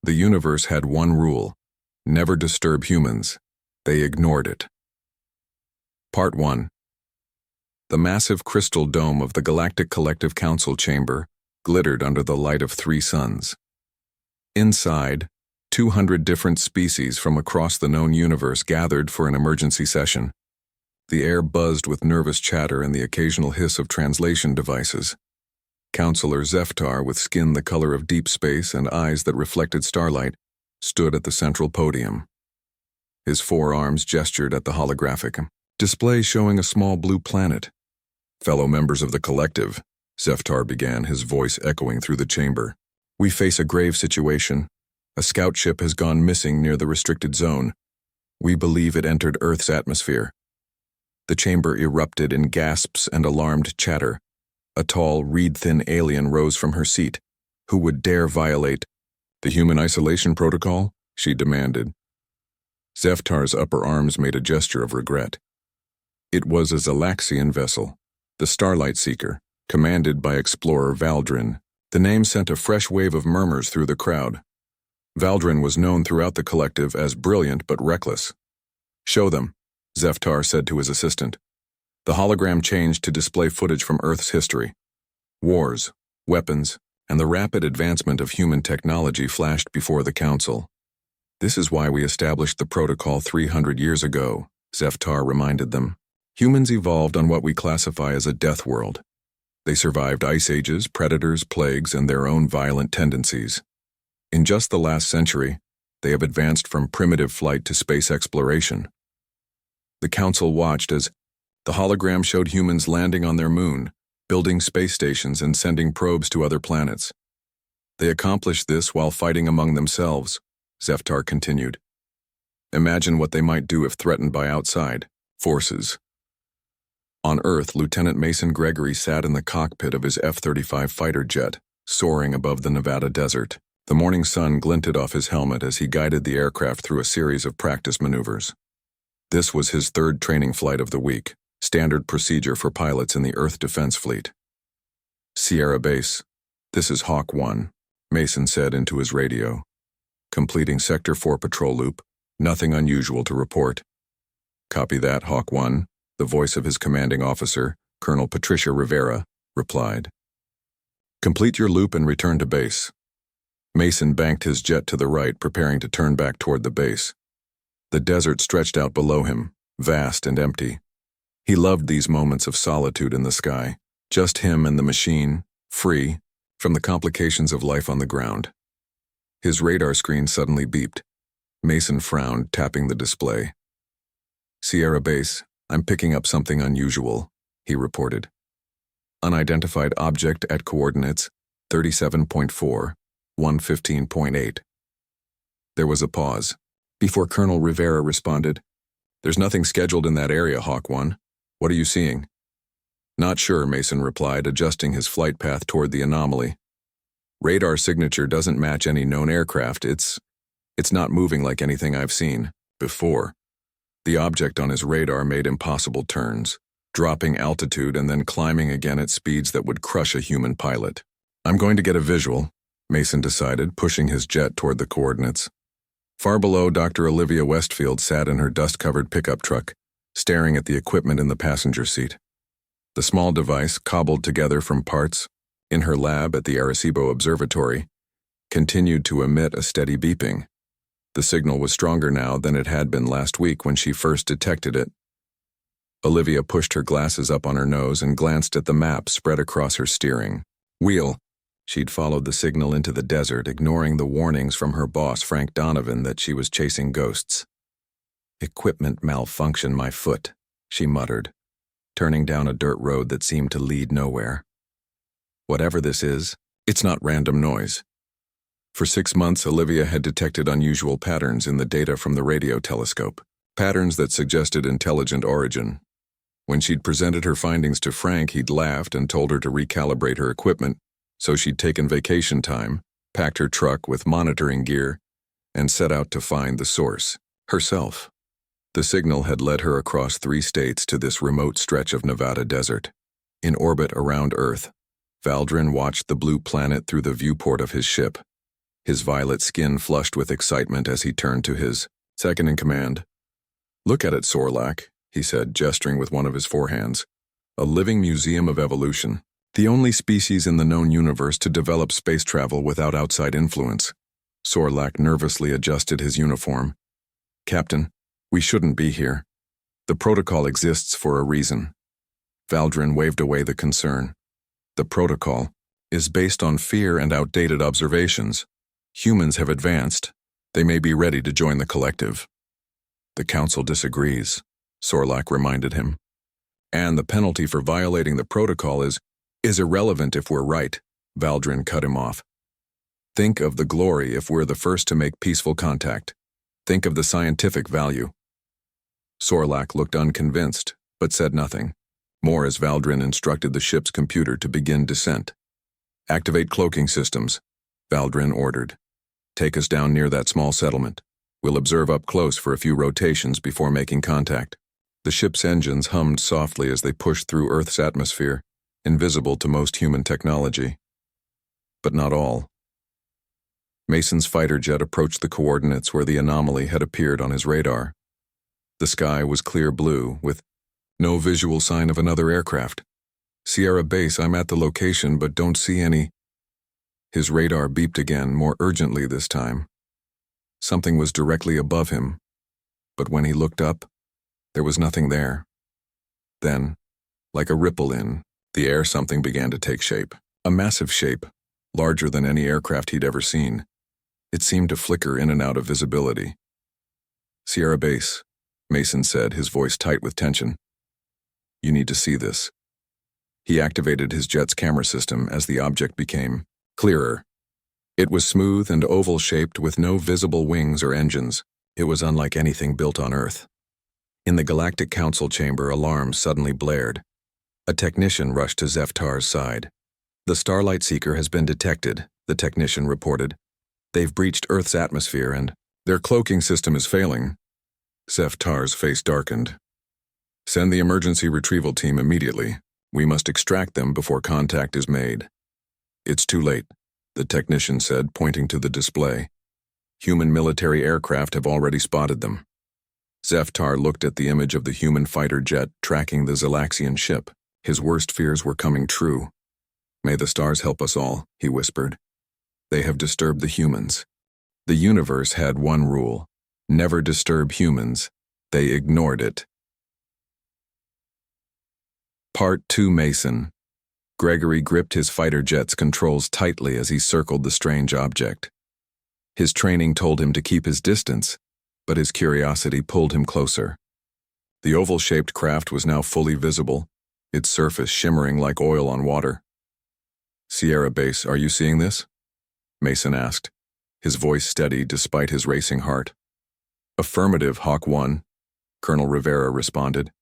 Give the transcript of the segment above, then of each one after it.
The universe had one rule: never disturb humans. They ignored it. Part 1. The massive crystal dome of the Galactic Collective Council chamber glittered under the light of 3 suns. Inside, 200 different species from across the known universe gathered for an emergency session. The air buzzed with nervous chatter and the occasional hiss of translation devices. Counselor Zeftar, with skin the color of deep space and eyes that reflected starlight, stood at the central podium. His 4 arms gestured at the holographic display showing a small blue planet. "Fellow members of the collective," Zeftar began, his voice echoing through the chamber. "We face a grave situation. A scout ship has gone missing near the restricted zone. We believe it entered Earth's atmosphere." The chamber erupted in gasps and alarmed chatter. A tall, reed-thin alien rose from her seat. "Who would dare violate the human isolation protocol?" she demanded. Zeftar's upper arms made a gesture of regret. It was a Zalaxian vessel, the Starlight Seeker, commanded by explorer Valdrin. The name sent a fresh wave of murmurs through the crowd. Valdrin was known throughout the collective as brilliant but reckless. "Show them," Zeftar said to his assistant. The hologram changed to display footage from Earth's history. Wars, weapons, and the rapid advancement of human technology flashed before the Council. "This is why we established the protocol 300 years ago," Zeftar reminded them. "Humans evolved on what we classify as a death world. They survived ice ages, predators, plagues, and their own violent tendencies. In just the last century, they have advanced from primitive flight to space exploration." The Council watched as the hologram showed humans landing on their moon, building space stations and sending probes to other planets. "They accomplished this while fighting among themselves," Zeftar continued. "Imagine what they might do if threatened by outside forces." On Earth, Lieutenant Mason Gregory sat in the cockpit of his F-35 fighter jet, soaring above the Nevada desert. The morning sun glinted off his helmet as he guided the aircraft through a series of practice maneuvers. This was his 3rd training flight of the week, standard procedure for pilots in the Earth Defense Fleet. "Sierra Base, this is Hawk 1, Mason said into his radio. "Completing Sector 4 patrol loop, nothing unusual to report." "Copy that, Hawk 1, the voice of his commanding officer, Colonel Patricia Rivera, replied. "Complete your loop and return to base." Mason banked his jet to the right, preparing to turn back toward the base. The desert stretched out below him, vast and empty. He loved these moments of solitude in the sky, just him and the machine, free from the complications of life on the ground. His radar screen suddenly beeped. Mason frowned, tapping the display. "Sierra Base, I'm picking up something unusual," he reported. "Unidentified object at coordinates 37.4, 115.8. There was a pause. Before Colonel Rivera responded, "There's nothing scheduled in that area, Hawk 1. What are you seeing?" "Not sure," Mason replied, adjusting his flight path toward the anomaly. "Radar signature doesn't match any known aircraft. It's not moving like anything I've seen before." The object on his radar made impossible turns, dropping altitude and then climbing again at speeds that would crush a human pilot. "I'm going to get a visual," Mason decided, pushing his jet toward the coordinates. Far below, Dr. Olivia Westfield sat in her dust-covered pickup truck, staring at the equipment in the passenger seat. The small device, cobbled together from parts in her lab at the Arecibo Observatory, continued to emit a steady beeping. The signal was stronger now than it had been last week when she first detected it. Olivia pushed her glasses up on her nose and glanced at the map spread across her steering wheel. She'd followed the signal into the desert, ignoring the warnings from her boss, Frank Donovan, that she was chasing ghosts. "Equipment malfunction, my foot," she muttered, turning down a dirt road that seemed to lead nowhere. "Whatever this is, it's not random noise." For 6 months, Olivia had detected unusual patterns in the data from the radio telescope, patterns that suggested intelligent origin. When she'd presented her findings to Frank, he'd laughed and told her to recalibrate her equipment, so she'd taken vacation time, packed her truck with monitoring gear, and set out to find the source, herself. The signal had led her across 3 states to this remote stretch of Nevada desert. In orbit around Earth, Valdrin watched the blue planet through the viewport of his ship. His violet skin flushed with excitement as he turned to his second-in-command. "Look at it, Sorlak," he said, gesturing with one of his forehands. "A living museum of evolution. The only species in the known universe to develop space travel without outside influence." Sorlak nervously adjusted his uniform. "Captain, we shouldn't be here. The protocol exists for a reason." Valdrin waved away the concern. "The protocol is based on fear and outdated observations. Humans have advanced. They may be ready to join the collective." "The Council disagrees," Sorlak reminded him. "And the penalty for violating the protocol is irrelevant if we're right," Valdrin cut him off. "Think of the glory if we're the first to make peaceful contact. Think of the scientific value." Sorlak looked unconvinced, but said nothing, more as Valdrin instructed the ship's computer to begin descent. "Activate cloaking systems," Valdrin ordered. "Take us down near that small settlement. We'll observe up close for a few rotations before making contact." The ship's engines hummed softly as they pushed through Earth's atmosphere, invisible to most human technology. But not all. Mason's fighter jet approached the coordinates where the anomaly had appeared on his radar. The sky was clear blue, with no visual sign of another aircraft. "Sierra Base, I'm at the location but don't see any." His radar beeped again, more urgently this time. Something was directly above him, but when he looked up, there was nothing there. Then, like a ripple in the air, something began to take shape. A massive shape, larger than any aircraft he'd ever seen. It seemed to flicker in and out of visibility. "Sierra Base," Mason said, his voice tight with tension. "You need to see this." He activated his jet's camera system as the object became clearer. It was smooth and oval-shaped with no visible wings or engines. It was unlike anything built on Earth. In the Galactic Council chamber, alarms suddenly blared. A technician rushed to Zeftar's side. "The Starlight Seeker has been detected," the technician reported. "They've breached Earth's atmosphere and their cloaking system is failing." Zeftar's face darkened. "Send the emergency retrieval team immediately. We must extract them before contact is made." "It's too late," the technician said, pointing to the display. "Human military aircraft have already spotted them." Zeftar looked at the image of the human fighter jet tracking the Zelaxian ship. His worst fears were coming true. "May the stars help us all," he whispered. "They have disturbed the humans." The universe had one rule: never disturb humans. They ignored it. Part 2. Mason. Gregory gripped his fighter jet's controls tightly as he circled the strange object. His training told him to keep his distance, but his curiosity pulled him closer. The oval-shaped craft was now fully visible, its surface shimmering like oil on water. "Sierra Base, are you seeing this?" Mason asked, his voice steady despite his racing heart. "Affirmative, Hawk 1, Colonel Rivera responded.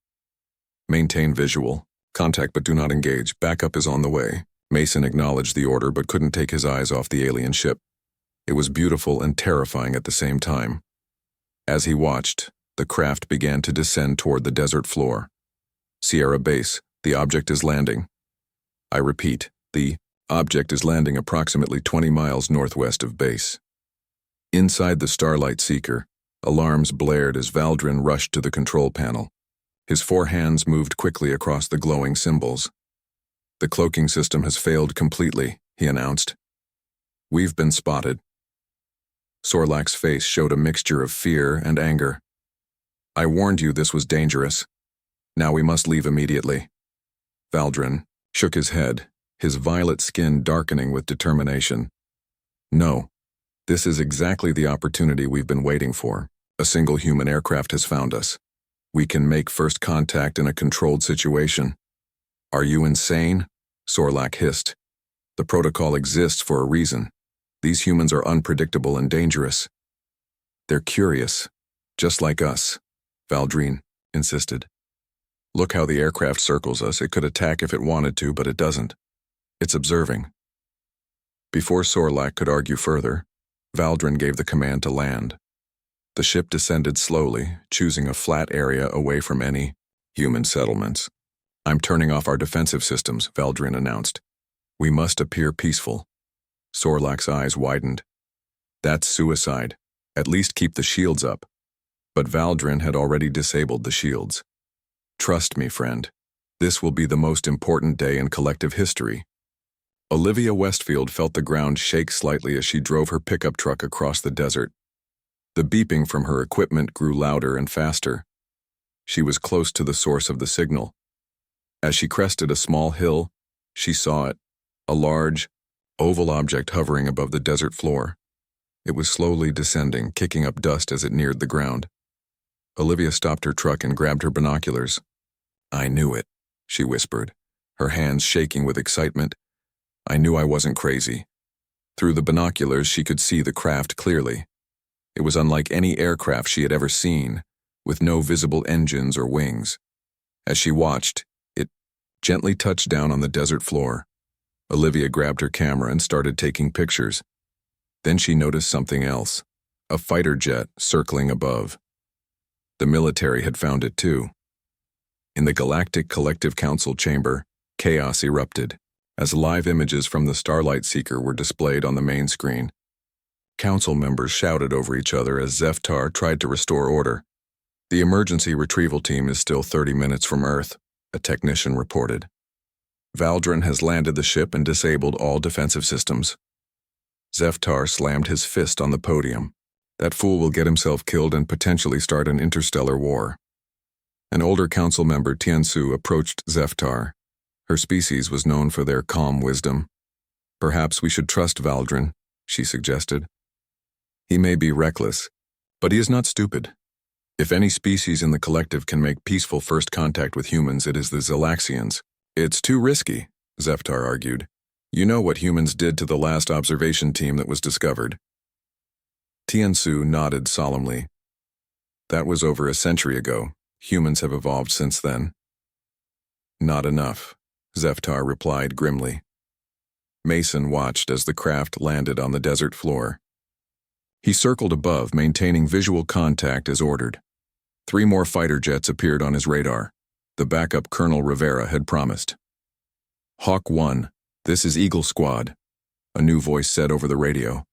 "Maintain visual. Contact but do not engage. Backup is on the way." Mason acknowledged the order but couldn't take his eyes off the alien ship. It was beautiful and terrifying at the same time. As he watched, the craft began to descend toward the desert floor. "Sierra Base, the object is landing." "I repeat, the object is landing approximately 20 miles northwest of base." Inside the Starlight Seeker, alarms blared as Valdrin rushed to the control panel. His four hands moved quickly across the glowing symbols. "The cloaking system has failed completely," he announced. "We've been spotted." Sorlak's face showed a mixture of fear and anger. "I warned you this was dangerous. Now we must leave immediately." Valdrin shook his head, his violet skin darkening with determination. "No, this is exactly the opportunity we've been waiting for. A single human aircraft has found us. We can make first contact in a controlled situation." "Are you insane?" Sorlak hissed. "The protocol exists for a reason. These humans are unpredictable and dangerous." "They're curious, just like us," Valdrin insisted. "Look how the aircraft circles us. It could attack if it wanted to, but it doesn't. It's observing." Before Sorlak could argue further, Valdrin gave the command to land. The ship descended slowly, choosing a flat area away from any human settlements. "I'm turning off our defensive systems," Valdrin announced. "We must appear peaceful." Sorlak's eyes widened. That's suicide. At least keep the shields up. But Valdrin had already disabled the shields. Trust me, friend. This will be the most important day in collective history. Olivia Westfield felt the ground shake slightly as she drove her pickup truck across the desert. The beeping from her equipment grew louder and faster. She was close to the source of the signal. As she crested a small hill, she saw it, a large, oval object hovering above the desert floor. It was slowly descending, kicking up dust as it neared the ground. Olivia stopped her truck and grabbed her binoculars. "I knew it," she whispered, her hands shaking with excitement. "I knew I wasn't crazy." Through the binoculars, she could see the craft clearly. It was unlike any aircraft she had ever seen, with no visible engines or wings. As she watched, it gently touched down on the desert floor. Olivia grabbed her camera and started taking pictures. Then she noticed something else, a fighter jet circling above. The military had found it too. In the Galactic Collective Council chamber, chaos erupted, as live images from the Starlight Seeker were displayed on the main screen. Council members shouted over each other as Zeftar tried to restore order. "The emergency retrieval team is still 30 minutes from Earth," a technician reported. "Valdrin has landed the ship and disabled all defensive systems." Zeftar slammed his fist on the podium. "That fool will get himself killed and potentially start an interstellar war." An older council member, Tiansu, approached Zeftar. Her species was known for their calm wisdom. "Perhaps we should trust Valdrin," she suggested. "He may be reckless, but he is not stupid. If any species in the collective can make peaceful first contact with humans, it is the Zelaxians." "It's too risky," Zeftar argued. "You know what humans did to the last observation team that was discovered." Tiansu nodded solemnly. "That was over a century ago. Humans have evolved since then." "Not enough," Zeftar replied grimly. Mason watched as the craft landed on the desert floor. He circled above, maintaining visual contact as ordered. 3 more fighter jets appeared on his radar. The backup Colonel Rivera had promised. "Hawk 1, this is Eagle Squad," a new voice said over the radio.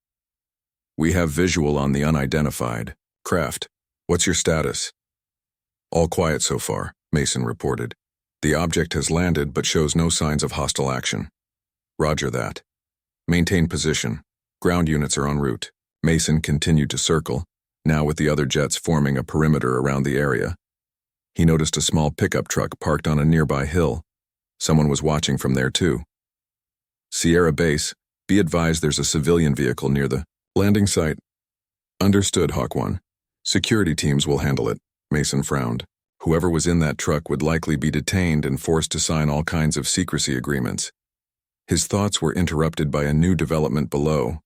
"We have visual on the unidentified craft. What's your status?" "All quiet so far," Mason reported. "The object has landed but shows no signs of hostile action." "Roger that. Maintain position. Ground units are en route." Mason continued to circle, now with the other jets forming a perimeter around the area. He noticed a small pickup truck parked on a nearby hill. Someone was watching from there too. "Sierra Base, be advised there's a civilian vehicle near the landing site." "Understood, Hawk 1. Security teams will handle it," Mason frowned. Whoever was in that truck would likely be detained and forced to sign all kinds of secrecy agreements. His thoughts were interrupted by a new development below.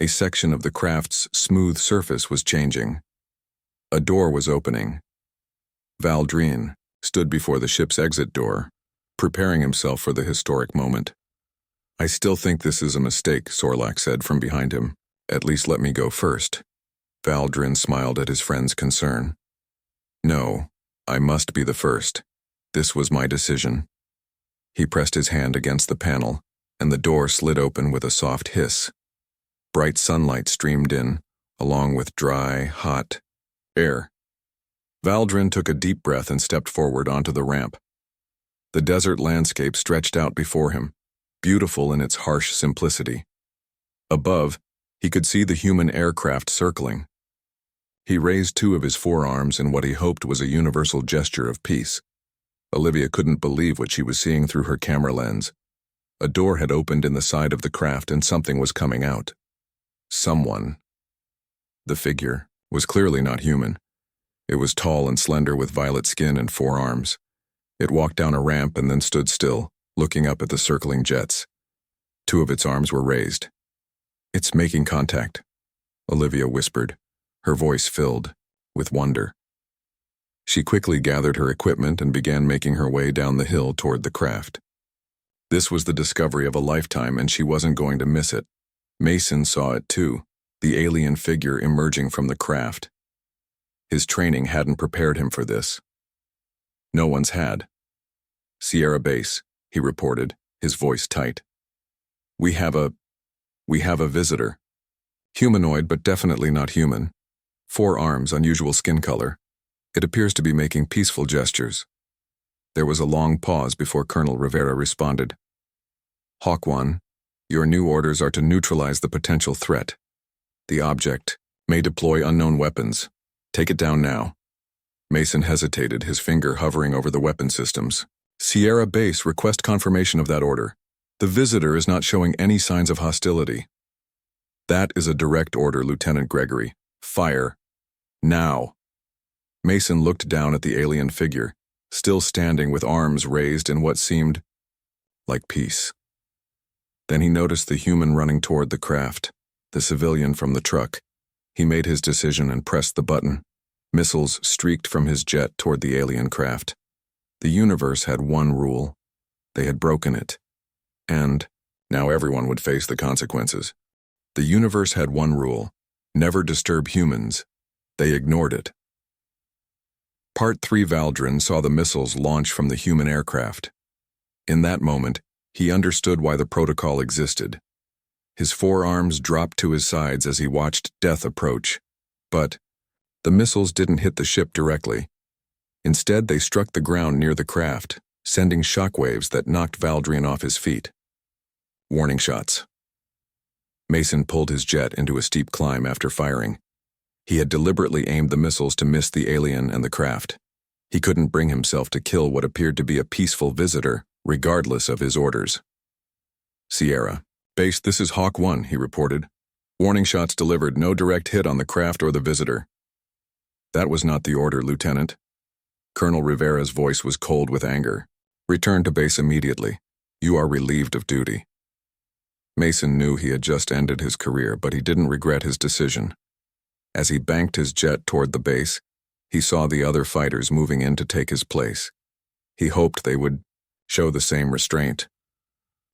A section of the craft's smooth surface was changing. A door was opening. Valdrin stood before the ship's exit door, preparing himself for the historic moment. "I still think this is a mistake," Sorlak said from behind him. "At least let me go first." Valdrin smiled at his friend's concern. "No, I must be the first. This was my decision." He pressed his hand against the panel, and the door slid open with a soft hiss. Bright sunlight streamed in, along with dry, hot air. Valdrin took a deep breath and stepped forward onto the ramp. The desert landscape stretched out before him, beautiful in its harsh simplicity. Above, he could see the human aircraft circling. He raised 2 of his forearms in what he hoped was a universal gesture of peace. Olivia couldn't believe what she was seeing through her camera lens. A door had opened in the side of the craft and something was coming out. Someone. The figure was clearly not human. It was tall and slender with violet skin and 4 arms. It walked down a ramp and then stood still, looking up at the circling jets. 2 of its arms were raised. "It's making contact," Olivia whispered, her voice filled with wonder. She quickly gathered her equipment and began making her way down the hill toward the craft. This was the discovery of a lifetime, and she wasn't going to miss it. Mason saw it too, the alien figure emerging from the craft. His training hadn't prepared him for this. No one's had. "Sierra Base," he reported, his voice tight. We have a visitor." Humanoid, but definitely not human. 4 arms, unusual skin color. It appears to be making peaceful gestures. There was a long pause before Colonel Rivera responded. Hawk 1, your new orders are to neutralize the potential threat. The object may deploy unknown weapons. Take it down now. Mason hesitated, his finger hovering over the weapon systems. Sierra Base, request confirmation of that order. The visitor is not showing any signs of hostility. That is a direct order, Lieutenant Gregory. Fire. Now. Mason looked down at the alien figure, still standing with arms raised in what seemed like peace. Then he noticed the human running toward the craft, the civilian from the truck. He made his decision and pressed the button. Missiles streaked from his jet toward the alien craft. The universe had one rule. They had broken it. And now everyone would face the consequences. The universe had one rule: never disturb humans. They ignored it. Part 3 Valdrin saw the missiles launch from the human aircraft. In that moment, he understood why the protocol existed. His forearms dropped to his sides as he watched death approach. But the missiles didn't hit the ship directly. Instead, they struck the ground near the craft, sending shockwaves that knocked Valdrin off his feet. Warning shots. Mason pulled his jet into a steep climb after firing. He had deliberately aimed the missiles to miss the alien and the craft. He couldn't bring himself to kill what appeared to be a peaceful visitor, regardless of his orders. Sierra Base, this is Hawk 1, he reported. Warning shots delivered, no direct hit on the craft or the visitor. That was not the order, Lieutenant. Colonel Rivera's voice was cold with anger. Return to base immediately. You are relieved of duty. Mason knew he had just ended his career, but he didn't regret his decision. As he banked his jet toward the base, he saw the other fighters moving in to take his place. He hoped they would show the same restraint.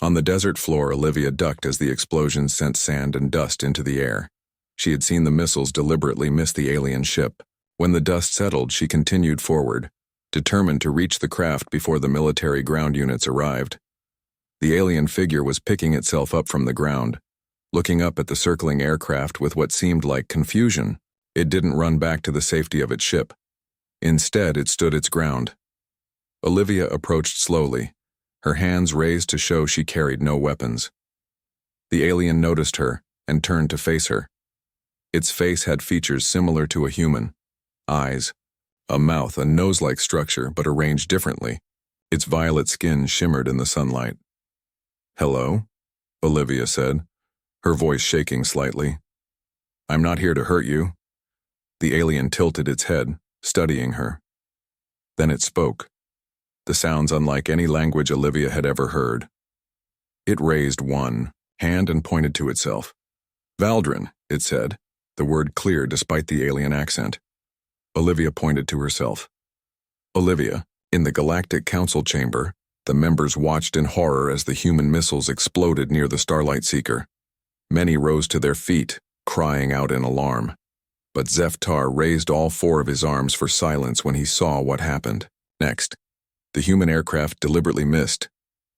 On the desert floor, Olivia ducked as the explosions sent sand and dust into the air. She had seen the missiles deliberately miss the alien ship. When the dust settled, she continued forward, determined to reach the craft before the military ground units arrived. The alien figure was picking itself up from the ground, looking up at the circling aircraft with what seemed like confusion. It didn't run back to the safety of its ship. Instead, it stood its ground. Olivia approached slowly, her hands raised to show she carried no weapons. The alien noticed her and turned to face her. Its face had features similar to a human: eyes, a mouth, a nose-like structure, but arranged differently. Its violet skin shimmered in the sunlight. "Hello?" Olivia said, her voice shaking slightly. "I'm not here to hurt you." The alien tilted its head, studying her. Then it spoke, the sounds unlike any language Olivia had ever heard. It raised one hand and pointed to itself. "Valdrin," it said, the word clear despite the alien accent. Olivia pointed to herself. Olivia, in the Galactic Council chamber, the members watched in horror as the human missiles exploded near the Starlight Seeker. Many rose to their feet, crying out in alarm. But Zeftar raised all 4 of his arms for silence when he saw what happened. Next, the human aircraft deliberately missed,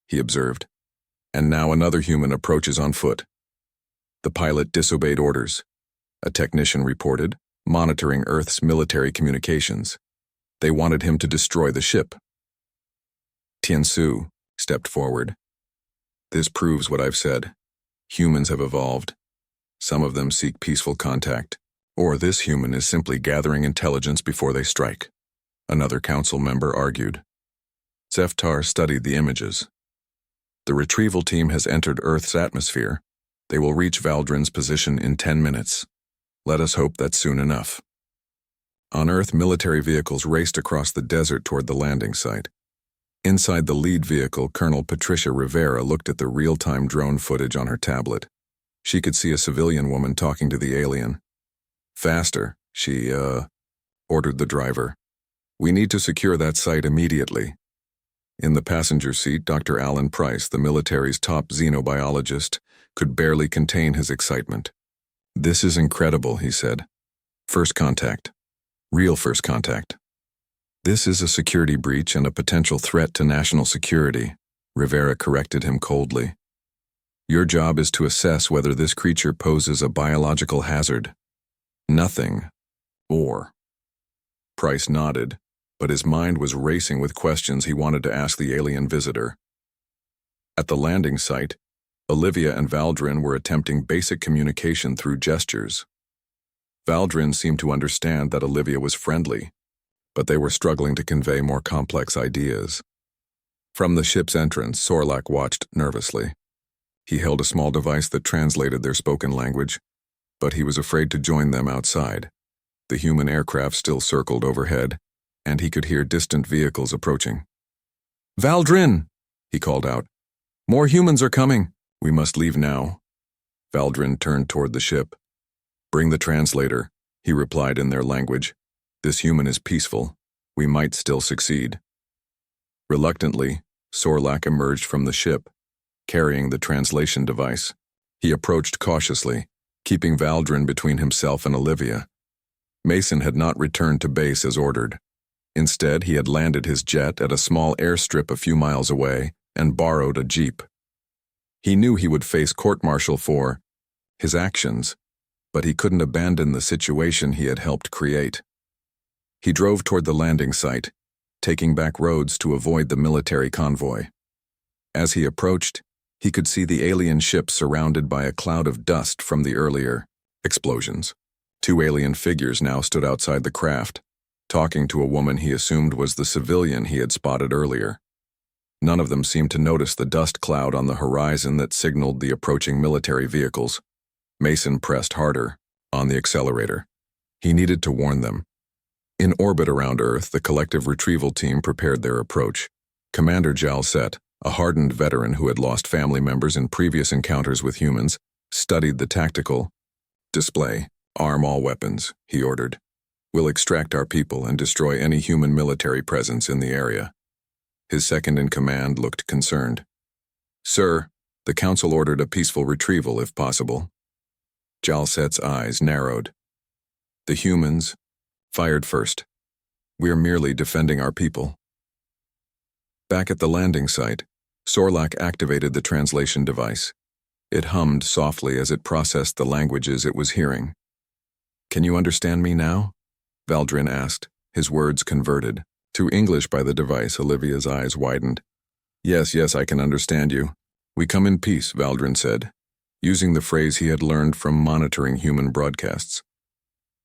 he observed. And now another human approaches on foot. The pilot disobeyed orders, a technician reported, monitoring Earth's military communications. They wanted him to destroy the ship. Tiansu stepped forward. "This proves what I've said. Humans have evolved. Some of them seek peaceful contact, or this human is simply gathering intelligence before they strike," another council member argued. Zeftar studied the images. "The retrieval team has entered Earth's atmosphere. They will reach Valdrin's position in 10 minutes. Let us hope that's soon enough." On Earth, military vehicles raced across the desert toward the landing site. Inside the lead vehicle, Colonel Patricia Rivera looked at the real-time drone footage on her tablet. She could see a civilian woman talking to the alien. "Faster," she, ordered the driver. "We need to secure that site immediately." In the passenger seat, Dr. Alan Price, the military's top xenobiologist, could barely contain his excitement. "This is incredible," he said. "First contact. Real first contact." "This is a security breach and a potential threat to national security," Rivera corrected him coldly. Your job is to assess whether this creature poses a biological hazard. Nothing. Or. Price nodded, but his mind was racing with questions he wanted to ask the alien visitor. At the landing site, Olivia and Valdrin were attempting basic communication through gestures. Valdrin seemed to understand that Olivia was friendly, but they were struggling to convey more complex ideas. From the ship's entrance, Sorlak watched nervously. He held a small device that translated their spoken language, but he was afraid to join them outside. The human aircraft still circled overhead, and he could hear distant vehicles approaching. "Valdrin!" he called out. "More humans are coming. We must leave now." Valdrin turned toward the ship. "Bring the translator," he replied in their language. "This human is peaceful. We might still succeed." Reluctantly, Sorlak emerged from the ship, carrying the translation device. He approached cautiously, keeping Valdrin between himself and Olivia. Mason had not returned to base as ordered. Instead, he had landed his jet at a small airstrip a few miles away and borrowed a jeep. He knew he would face court-martial for his actions, but he couldn't abandon the situation he had helped create. He drove toward the landing site, taking back roads to avoid the military convoy. As he approached, he could see the alien ship surrounded by a cloud of dust from the earlier explosions. 2 alien figures now stood outside the craft, talking to a woman he assumed was the civilian he had spotted earlier. None of them seemed to notice the dust cloud on the horizon that signaled the approaching military vehicles. Mason pressed harder on the accelerator. He needed to warn them. In orbit around Earth, the collective retrieval team prepared their approach. Commander Jalset, a hardened veteran who had lost family members in previous encounters with humans, studied the tactical display. "Arm all weapons," he ordered. "We'll extract our people and destroy any human military presence in the area." His second-in-command looked concerned. "Sir, the Council ordered a peaceful retrieval if possible." Jalset's eyes narrowed. "The humans fired first. We're merely defending our people." Back at the landing site, Sorlak activated the translation device. It hummed softly as it processed the languages it was hearing. "Can you understand me now?" Valdrin asked, his words converted. To English by the device, Olivia's eyes widened. Yes, I can understand you. We come in peace," Valdrin said, using the phrase he had learned from monitoring human broadcasts.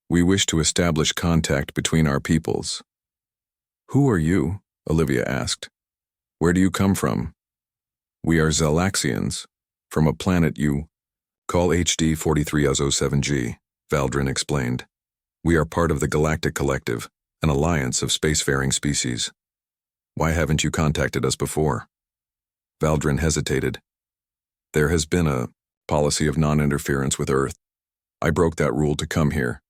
"We wish to establish contact between our peoples." "Who are you?" Olivia asked. "Where do you come from?" "We are Zalaxians, from a planet you call HD 4307G, Valdrin explained. "We are part of the Galactic Collective, an alliance of spacefaring species. Why haven't you contacted us before?" Valdrin hesitated. "There has been a policy of non-interference with Earth. I broke that rule to come here."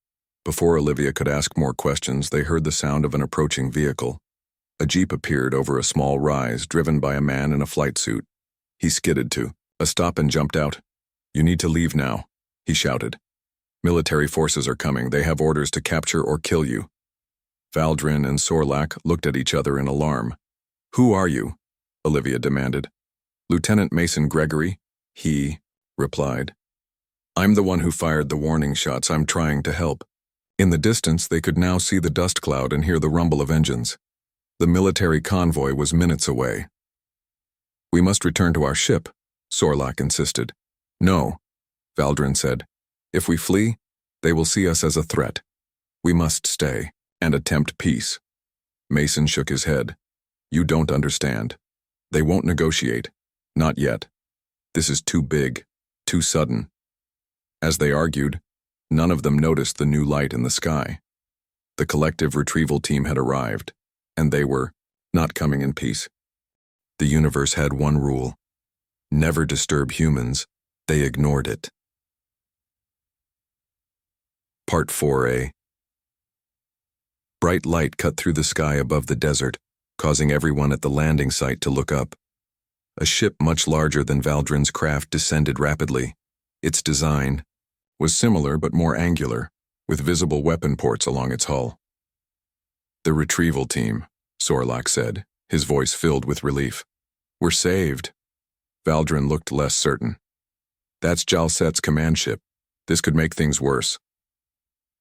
Before Olivia could ask more questions, they heard the sound of an approaching vehicle. A jeep appeared over a small rise, driven by a man in a flight suit. He skidded to a stop and jumped out. "You need to leave now," he shouted. "Military forces are coming. They have orders to capture or kill you." Valdrin and Sorlak looked at each other in alarm. "Who are you?" Olivia demanded. "Lieutenant Mason Gregory," he replied. "I'm the one who fired the warning shots. I'm trying to help." In the distance, they could now see the dust cloud and hear the rumble of engines. The military convoy was minutes away. "We must return to our ship," Sorlak insisted. "No," Valdrin said. "If we flee, they will see us as a threat. We must stay and attempt peace." Mason shook his head. "You don't understand. They won't negotiate. Not yet. This is too big, too sudden." As they argued, none of them noticed the new light in the sky. The collective retrieval team had arrived, and they were not coming in peace. The universe had one rule: never disturb humans. They ignored it. Part 4a. Bright light cut through the sky above the desert, causing everyone at the landing site to look up. A ship much larger than Valdrin's craft descended rapidly. Its design was similar but more angular, with visible weapon ports along its hull. "The retrieval team," Sorlak said, his voice filled with relief. "We're saved." Valdrin looked less certain. That's Jalset's command ship. This could make things worse.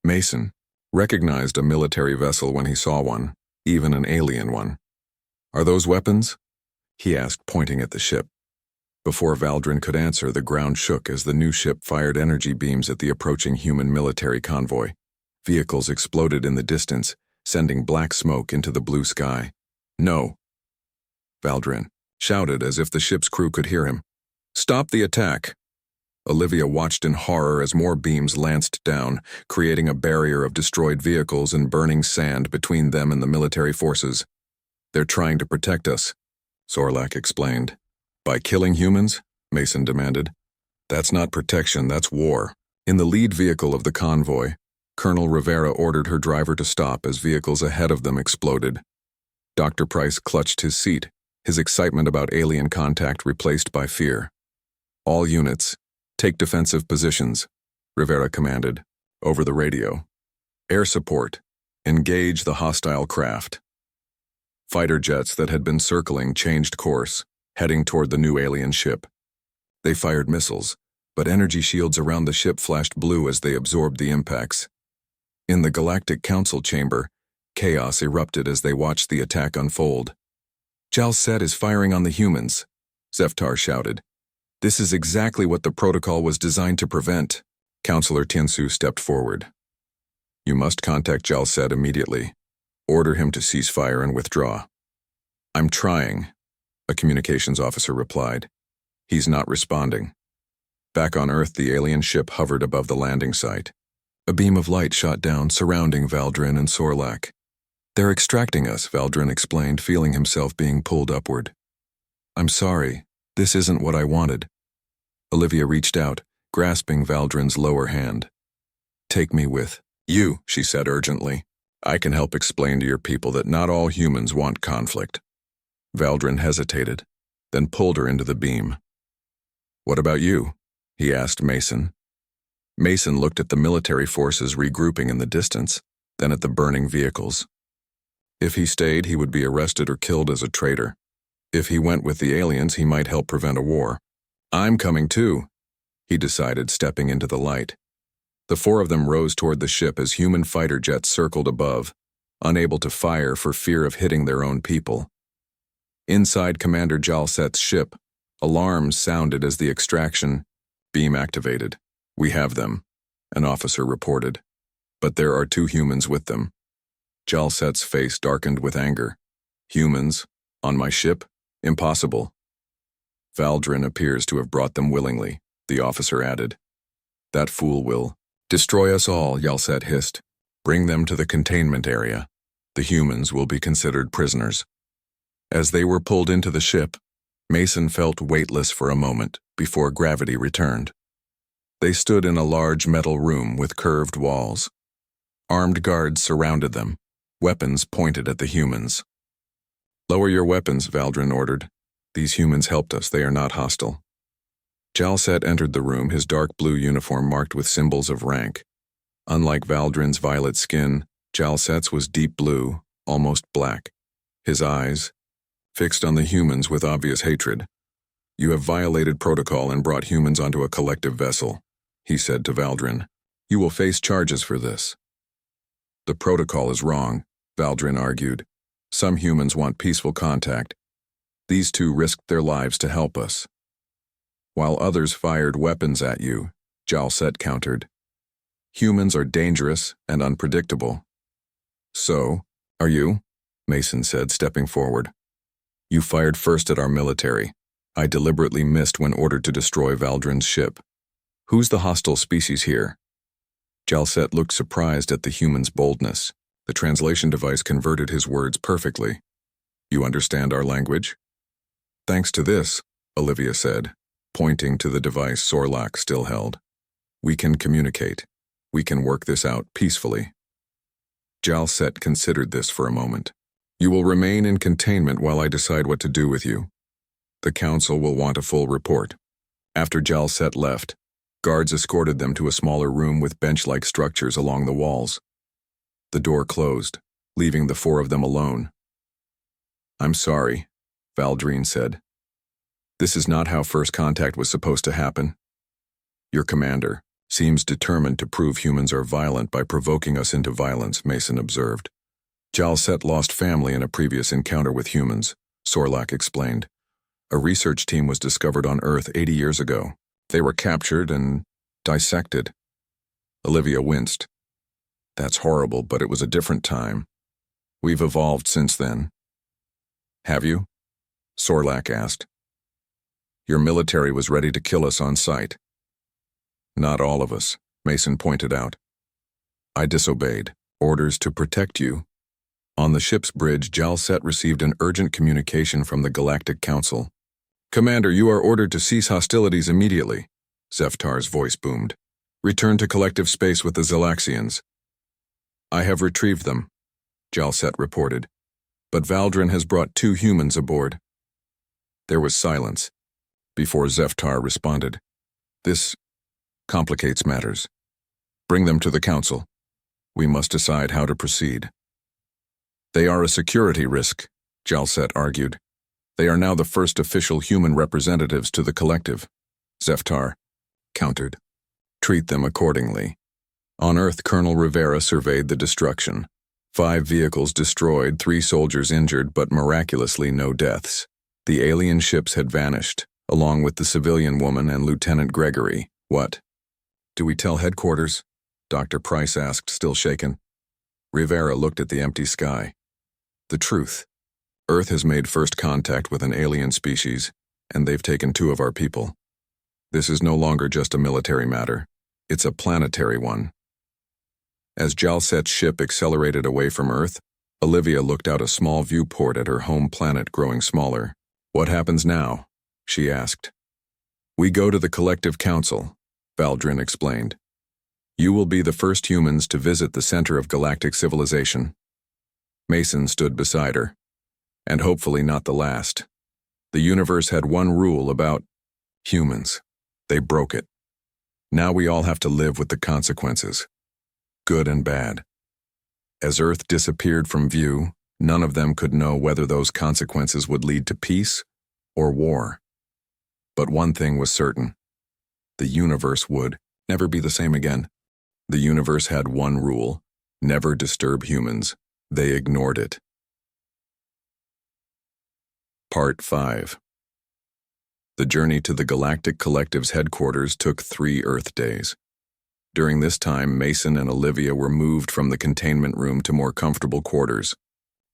Mason recognized a military vessel when he saw one, even an alien one. Are those weapons? He asked, pointing at the ship. Before Valdrin could answer, the ground shook as the new ship fired energy beams at the approaching human military convoy. Vehicles exploded in the distance, sending black smoke into the blue sky. No! Valdrin shouted as if the ship's crew could hear him. Stop the attack! Olivia watched in horror as more beams lanced down, creating a barrier of destroyed vehicles and burning sand between them and the military forces. They're trying to protect us, Sorlak explained. By killing humans? Mason demanded. That's not protection, that's war. In the lead vehicle of the convoy, Colonel Rivera ordered her driver to stop as vehicles ahead of them exploded. Dr. Price clutched his seat, his excitement about alien contact replaced by fear. All units, take defensive positions, Rivera commanded, over the radio. Air support, engage the hostile craft. Fighter jets that had been circling changed course, heading toward the new alien ship. They fired missiles, but energy shields around the ship flashed blue as they absorbed the impacts. In the Galactic Council chamber, chaos erupted as they watched the attack unfold. Jalset is firing on the humans, Zeftar shouted. This is exactly what the protocol was designed to prevent. Counselor Tiansu stepped forward. You must contact Jalset immediately. Order him to cease fire and withdraw. I'm trying, a communications officer replied. He's not responding. Back on Earth, the alien ship hovered above the landing site. A beam of light shot down, surrounding Valdrin and Sorlak. They're extracting us, Valdrin explained, feeling himself being pulled upward. I'm sorry, this isn't what I wanted. Olivia reached out, grasping Valdrin's lower hand. Take me with you, she said urgently. I can help explain to your people that not all humans want conflict. Valdrin hesitated, then pulled her into the beam. What about you? He asked Mason. Mason looked at the military forces regrouping in the distance, then at the burning vehicles. If he stayed, he would be arrested or killed as a traitor. If he went with the aliens, he might help prevent a war. I'm coming too, he decided, stepping into the light. The four of them rose toward the ship as human fighter jets circled above, unable to fire for fear of hitting their own people. Inside Commander Jalset's ship, alarms sounded as the extraction beam activated. We have them, an officer reported. But there are 2 humans with them. Jalset's face darkened with anger. Humans? On my ship? Impossible. Valdrin appears to have brought them willingly, the officer added. That fool will destroy us all, Jalset hissed. Bring them to the containment area. The humans will be considered prisoners. As they were pulled into the ship, Mason felt weightless for a moment before gravity returned. They stood in a large metal room with curved walls. Armed guards surrounded them, weapons pointed at the humans. Lower your weapons, Valdrin ordered. These humans helped us, they are not hostile. Jalset entered the room, his dark blue uniform marked with symbols of rank. Unlike Valdrin's violet skin, Jalset's was deep blue, almost black. His eyes, fixed on the humans with obvious hatred. You have violated protocol and brought humans onto a collective vessel, he said to Valdrin. You will face charges for this. The protocol is wrong, Valdrin argued. Some humans want peaceful contact. These 2 risked their lives to help us. While others fired weapons at you, Jalset countered. Humans are dangerous and unpredictable. So, are you? Mason said, stepping forward. You fired first at our military. I deliberately missed when ordered to destroy Valdrin's ship. Who's the hostile species here? Jalset looked surprised at the human's boldness. The translation device converted his words perfectly. You understand our language? Thanks to this, Olivia said, pointing to the device Sorlak still held. We can communicate. We can work this out peacefully. Jalset considered this for a moment. You will remain in containment while I decide what to do with you. The council will want a full report. After Jalset left, guards escorted them to a smaller room with bench-like structures along the walls. The door closed, leaving the 4 of them alone. I'm sorry, Valdrin said. This is not how first contact was supposed to happen. Your commander seems determined to prove humans are violent by provoking us into violence, Mason observed. Jalset lost family in a previous encounter with humans, Sorlak explained. A research team was discovered on Earth 80 years ago. They were captured and dissected. Olivia winced. That's horrible, but it was a different time. We've evolved since then. Have you? Sorlak asked. Your military was ready to kill us on sight. Not all of us, Mason pointed out. I disobeyed. Orders to protect you. On the ship's bridge, Jalset received an urgent communication from the Galactic Council. Commander, you are ordered to cease hostilities immediately, Zeftar's voice boomed. Return to collective space with the Zelaxians. I have retrieved them, Jalset reported, but Valdrin has brought 2 humans aboard. There was silence before Zeftar responded. This complicates matters. Bring them to the Council. We must decide how to proceed. They are a security risk, Jalset argued. They are now the first official human representatives to the collective, Zeftar countered. Treat them accordingly. On Earth, Colonel Rivera surveyed the destruction. 5 vehicles destroyed, 3 soldiers injured, but miraculously no deaths. The alien ships had vanished, along with the civilian woman and Lieutenant Gregory. What? Do we tell headquarters? Dr. Price asked, still shaken. Rivera looked at the empty sky. The truth. Earth has made first contact with an alien species, and they've taken 2 of our people. This is no longer just a military matter. It's a planetary one. As Jalset's ship accelerated away from Earth, Olivia looked out a small viewport at her home planet growing smaller. What happens now? She asked. We go to the Collective Council, Valdrin explained. You will be the first humans to visit the center of galactic civilization. Mason stood beside her. And hopefully not the last. The universe had one rule about humans. They broke it. Now we all have to live with the consequences, good and bad. As Earth disappeared from view, none of them could know whether those consequences would lead to peace or war. But one thing was certain. The universe would never be the same again. The universe had one rule: never disturb humans. They ignored it. Part 5. The journey to the Galactic Collective's headquarters took 3 Earth days. During this time, Mason and Olivia were moved from the containment room to more comfortable quarters,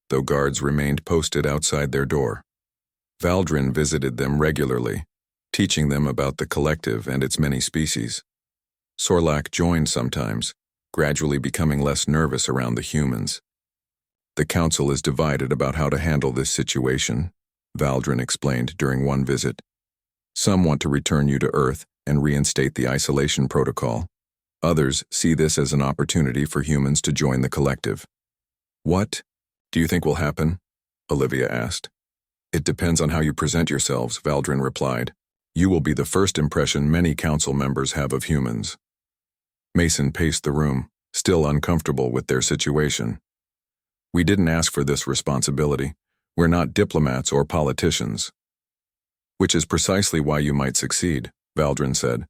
though guards remained posted outside their door. Valdrin visited them regularly, teaching them about the collective and its many species. Sorlak joined sometimes, gradually becoming less nervous around the humans. The council is divided about how to handle this situation, Valdrin explained during one visit. Some want to return you to Earth and reinstate the isolation protocol. Others see this as an opportunity for humans to join the collective. What do you think will happen? Olivia asked. It depends on how you present yourselves, Valdrin replied. You will be the first impression many council members have of humans. Mason paced the room, still uncomfortable with their situation. We didn't ask for this responsibility. We're not diplomats or politicians. Which is precisely why you might succeed, Valdrin said.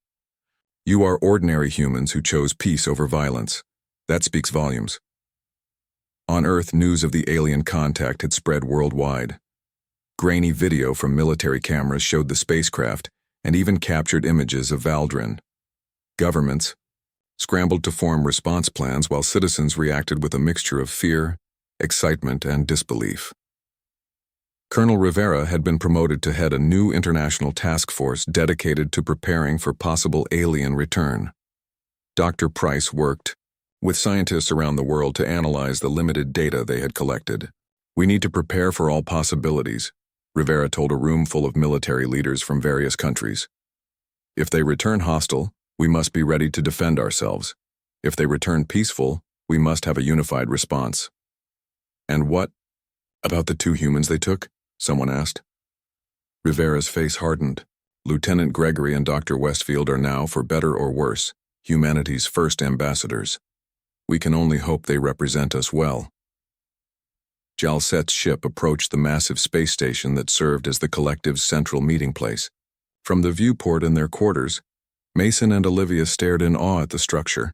You are ordinary humans who chose peace over violence. That speaks volumes. On Earth, news of the alien contact had spread worldwide. Grainy video from military cameras showed the spacecraft and even captured images of Valdrin. Governments scrambled to form response plans while citizens reacted with a mixture of fear, excitement, and disbelief. Colonel Rivera had been promoted to head a new international task force dedicated to preparing for possible alien return. Dr. Price worked with scientists around the world to analyze the limited data they had collected. We need to prepare for all possibilities, Rivera told a room full of military leaders from various countries. If they return hostile, we must be ready to defend ourselves. If they return peaceful, we must have a unified response. And what about the 2 humans they took? Someone asked. Rivera's face hardened. Lieutenant Gregory and Dr. Westfield are now, for better or worse, humanity's first ambassadors. We can only hope they represent us well. Jalset's ship approached the massive space station that served as the collective's central meeting place. From the viewport in their quarters, Mason and Olivia stared in awe at the structure.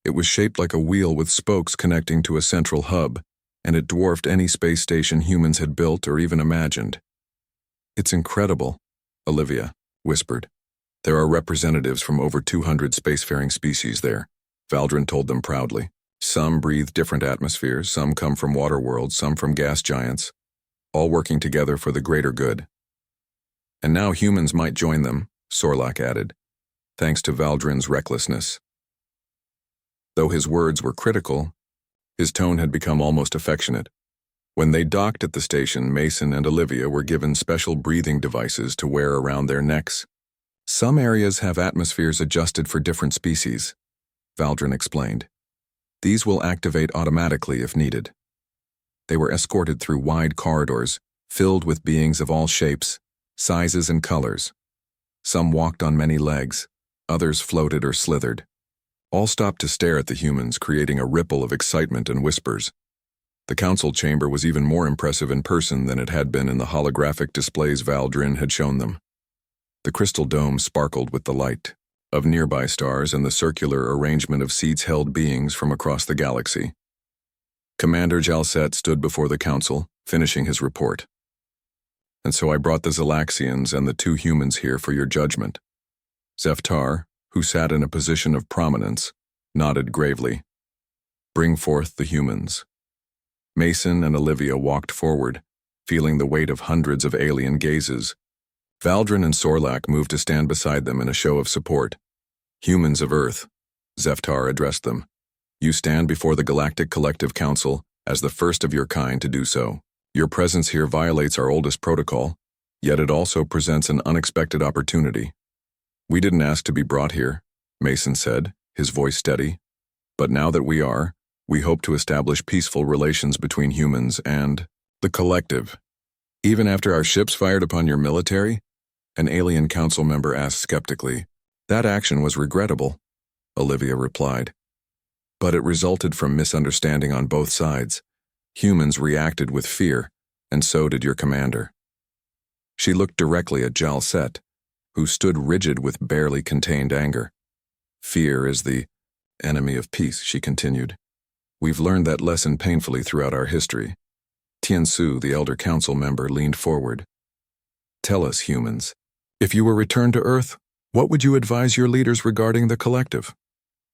It was shaped like a wheel with spokes connecting to a central hub, and it dwarfed any space station humans had built or even imagined. "It's incredible," Olivia whispered. "There are representatives from over 200 spacefaring species there," Valdrin told them proudly. "Some breathe different atmospheres, some come from water worlds, some from gas giants, all working together for the greater good. And now humans might join them," Sorlak added, thanks to Valdrin's recklessness. Though his words were critical, his tone had become almost affectionate. When they docked at the station, Mason and Olivia were given special breathing devices to wear around their necks. "Some areas have atmospheres adjusted for different species," Valdrin explained. "These will activate automatically if needed." They were escorted through wide corridors, filled with beings of all shapes, sizes, and colors. Some walked on many legs, others floated or slithered. All stopped to stare at the humans, creating a ripple of excitement and whispers. The council chamber was even more impressive in person than it had been in the holographic displays Valdrin had shown them. The crystal dome sparkled with the light of nearby stars, and the circular arrangement of seats held beings from across the galaxy. Commander Jalset stood before the council, finishing his report. "And so I brought the Zelaxians and the two humans here for your judgment." Zeftar, who sat in a position of prominence, nodded gravely. "Bring forth the humans." Mason and Olivia walked forward, feeling the weight of hundreds of alien gazes. Valdrin and Sorlak moved to stand beside them in a show of support. "Humans of Earth," Zeftar addressed them. "You stand before the Galactic Collective Council as the first of your kind to do so. Your presence here violates our oldest protocol, yet it also presents an unexpected opportunity." "We didn't ask to be brought here," Mason said, his voice steady. "But now that we are, we hope to establish peaceful relations between humans and the Collective." "Even after our ships fired upon your military?" an alien council member asked skeptically. "That action was regrettable," Olivia replied. "But it resulted from misunderstanding on both sides. Humans reacted with fear, and so did your commander." She looked directly at Jalset, who stood rigid with barely contained anger. "Fear is the enemy of peace," she continued. "We've learned that lesson painfully throughout our history." Tiansu, the elder council member, leaned forward. "Tell us, humans, if you were returned to Earth, what would you advise your leaders regarding the Collective?"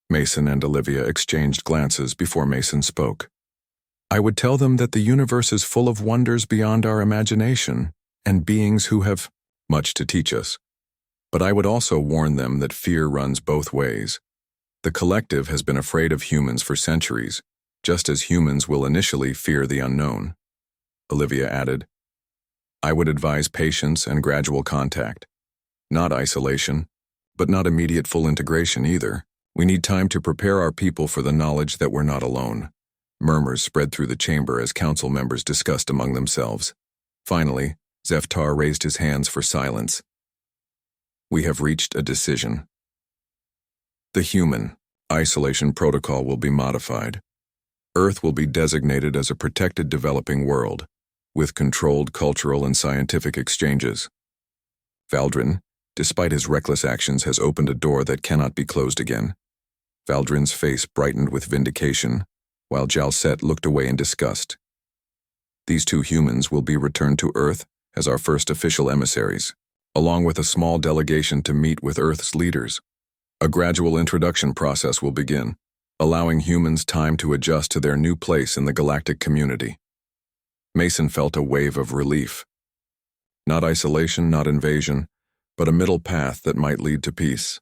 Mason and Olivia exchanged glances before Mason spoke. "I would tell them that the universe is full of wonders beyond our imagination and beings who have much to teach us. But I would also warn them that fear runs both ways. The Collective has been afraid of humans for centuries, just as humans will initially fear the unknown." Olivia added, "I would advise patience and gradual contact. Not isolation, but not immediate full integration either. We need time to prepare our people for the knowledge that we're not alone." Murmurs spread through the chamber as council members discussed among themselves. Finally, Zeftar raised his hands for silence. "We have reached a decision. The human isolation protocol will be modified. Earth will be designated as a protected developing world, with controlled cultural and scientific exchanges. Valdrin, despite his reckless actions, has opened a door that cannot be closed again." Valdrin's face brightened with vindication, while Jalset looked away in disgust. "These two humans will be returned to Earth as our first official emissaries, along with a small delegation to meet with Earth's leaders. A gradual introduction process will begin, allowing humans time to adjust to their new place in the galactic community." Mason felt a wave of relief. Not isolation, not invasion, but a middle path that might lead to peace.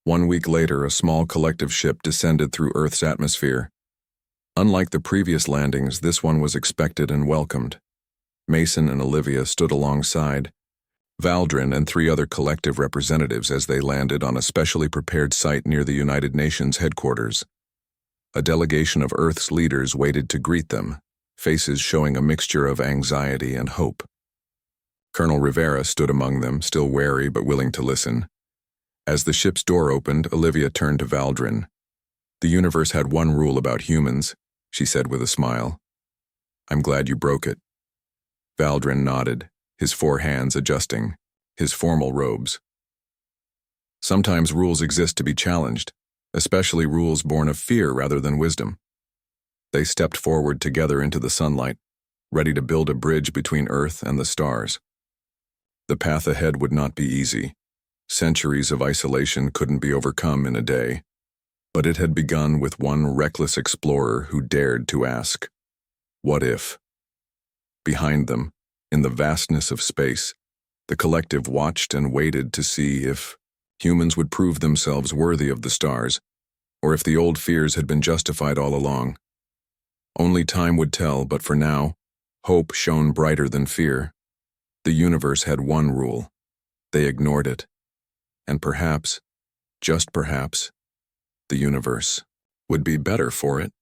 1 week later, a small collective ship descended through Earth's atmosphere. Unlike the previous landings, this one was expected and welcomed. Mason and Olivia stood alongside Valdrin and 3 other collective representatives as they landed on a specially prepared site near the United Nations headquarters. A delegation of Earth's leaders waited to greet them, faces showing a mixture of anxiety and hope. Colonel Rivera stood among them, still wary but willing to listen. As the ship's door opened, Olivia turned to Valdrin. "The universe had one rule about humans," she said with a smile. "I'm glad you broke it." Valdrin nodded, his 4 hands adjusting, his formal robes. Sometimes rules exist to be challenged, especially rules born of fear rather than wisdom. They stepped forward together into the sunlight, ready to build a bridge between Earth and the stars. The path ahead would not be easy. Centuries of isolation couldn't be overcome in a day, but it had begun with one reckless explorer who dared to ask, what if? Behind them, in the vastness of space, the collective watched and waited to see if humans would prove themselves worthy of the stars, or if the old fears had been justified all along. Only time would tell, but for now, hope shone brighter than fear. The universe had one rule. They ignored it. And perhaps, just perhaps, the universe would be better for it.